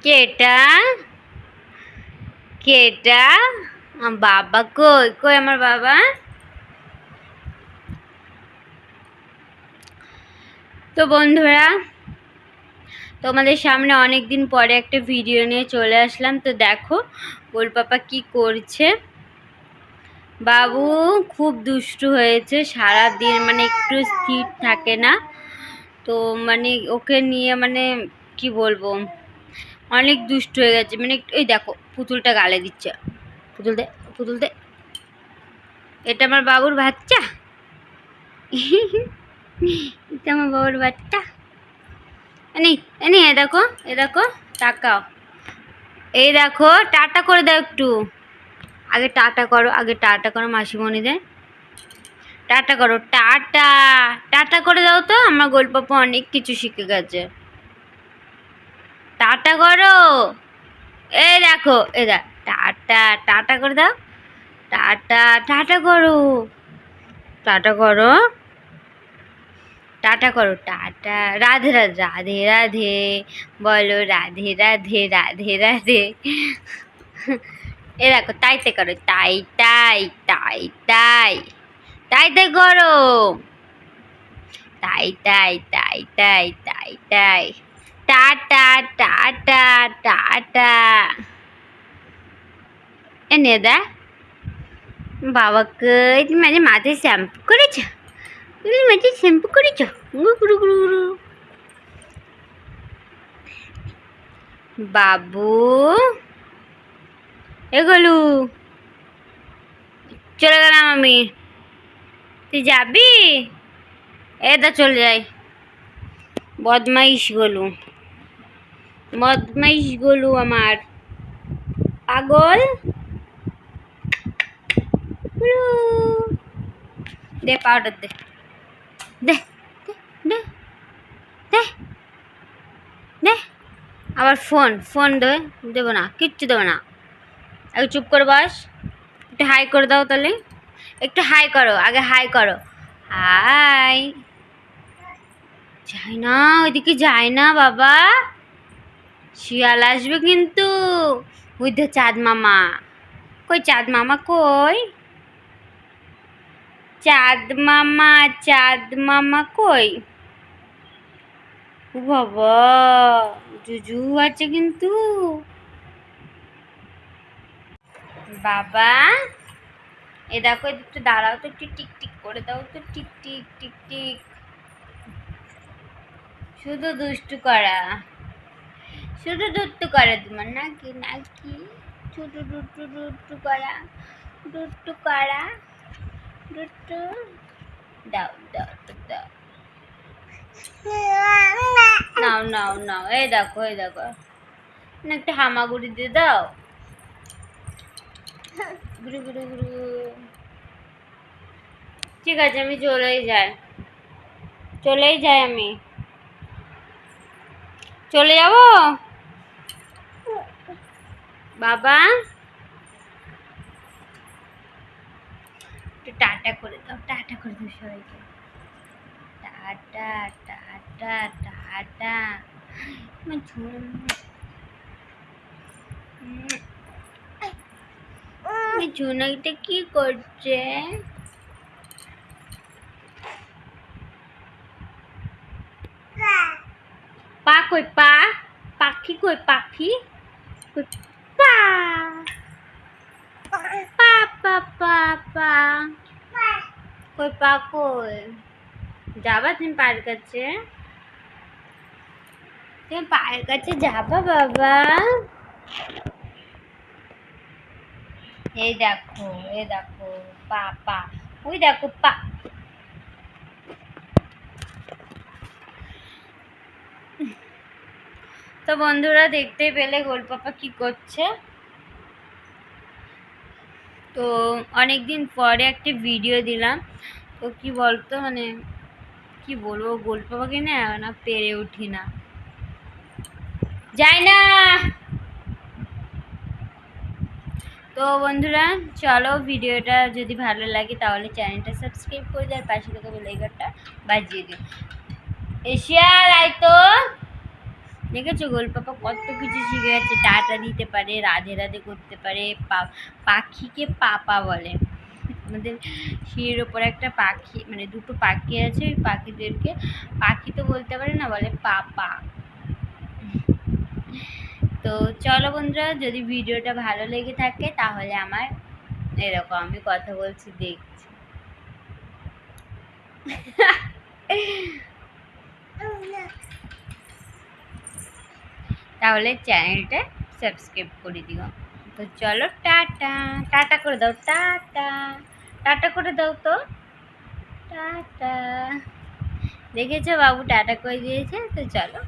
কে এটা? কে এটা? বাবা কই? কই আমার বাবা? তো বন্ধুরা, তোমাদের সামনে অনেক দিন পরে একটা ভিডিও নিয়ে চলে আসলাম। তো দেখো ওর পাপা কি করছে। বাবু খুব দুষ্টু হয়েছে, সারা দিন মানে একটু স্থির থাকে না। তো মানে ওকে নিয়ে মানে কি বলবো, অনেক দুষ্ট হয়ে গেছে। মানে এই দেখো পুতুলটা গালে দিচ্ছে। পুতুল দে, পুতুল দে। এটা আমার বাবুর বাচ্চা। এটা আমার বাবুর বাচ্চা। এনি এনি, এ দেখো, এ দেখো, তাকাও। এই দেখো, টাটা করে দাও একটু। আগে টাটা করো, আগে টাটা করো মাসিমণিদের। টাটা করো, টাটা। টাটা করে দাও তো, আমার গোলপাপা অনেক কিছু শিখে গেছে। টাটা করো। এই দেখো, এই দেখ, টাটা। টাটা করে দাও। টাটা। টাটা করো। টাটা করো। টাটা করো, টাটা। রাধে রাধে, রাধে রাধে বলো, রাধে রাধে, রাধে রাধে। এ দেখো, তাইতে করো, তাই তাই, তাই তাই, তাই তাই করো, তাই তাই, তাই তাই, তাই তাই। টাটা। টাটা। টাটা। এনে দা বাবাকে। তুমি মাঝে মাথায় শ্যাম্পু করেছ? তুমি মাঝে শ্যাম্পু করেছ? গুরু গুরু গুরু। বাবু এগুলো চলে গেলাম আমি। তুই যাবি? এটা চলে যাই। বদমাইশ গলু, বদমাইশ গলু আমার পাগল। দে পাউডার দে, দে দে দে দে। আবার ফোন ফোন দেবো না, কিচ্ছু দেবো না। একটু চুপ করে বস। একটু হাই করে দাও তাহলে। একটু হাই করো, আগে হাই করো। হাই। যাই না, ওইদিকে যাই না বাবা, শিয়াল আসবে কিন্তু। ওই তো চাঁদ মামা। কই চাঁদ মামা কই? চাঁদ মামা, চাঁদ মামা কই? ও বাবা, জুজু আছে কিন্তু। বাবা এ দেখো, একটু দাঁড়াও তো, একটু টিক টিক করে দাও তো, টিক টিক টিক টিক। শুধু দুষ্টু করা, শুধু দুষ্টু করা তোমার নাকি? নাকি শুধু দুষ্টু দুষ্টু করা, দুষ্টু করা, দুষ্টু। দাও দাও দাও, নাও নাও নাও। এই দেখো, এই দেখো, একটা হামাগুড়ি দিয়ে দাও। গুরু গুরু গুরু। ঠিক আছে, আমি চলেই যাই, চলেই যাই, আমি চলে যাব। বাবা একটু টাটা করে দাও, টাটা করে দাও সবাইকে। টাটা। টাটা। টাটা। আমার ঝুনাইটা কি করছে? পা কই? পা পাখি কই? পাখি কই? পা পা পা পা পা কই? পা কই? যাবা তুমি পায়ের কাছে? তুমি পায়ের কাছে যাবা বাবা? এই দেখো, এই দেখো, পা পা, ওই দেখো পা। তো বন্ধুরা, দেখতে পেলে গোলপাপা কি করছে। তো অনেকদিন পরে একটা ভিডিও দিলাম। তো কি বলতো, মানে কি বলবো, গোলপাপাকে না না পেরে উঠি না, যাই না। তো বন্ধুরা চলো, ভিডিওটা যদি ভালো লাগে তাহলে চ্যানেলটা সাবস্ক্রাইব করে দেওয়ার পাশে থাকা বেল আইকনটা বাজিয়ে দিও। এশিয়াল আয় তো, দেখেছো গোল পাপা কত কিছু শিখে গেছে, টাটা দিতে পারে, রাধে রাধে করতে পারে, পাখিকে পাপা বলে। আমাদের সিঁড়ির ওপর একটা পাখি, মানে দুটো পাখি আছে, ওই পাখিদেরকে পাখি তো বলতে পারে না, বলে পাপা। তো চলো বন্ধুরা, যদি ভিডিওটা ভালো লেগে থাকে তাহলে আমার এরকম আমি কথা বলছি দেখছি তাহলে চ্যানেলটা সাবস্ক্রাইব করে দিও। তো চলো টাটা, টাটা করে দাও, টাটা টাটা করে দাও তো, টাটা। দেখেছো বাবু টাটা করে দিয়েছে। তো চলো।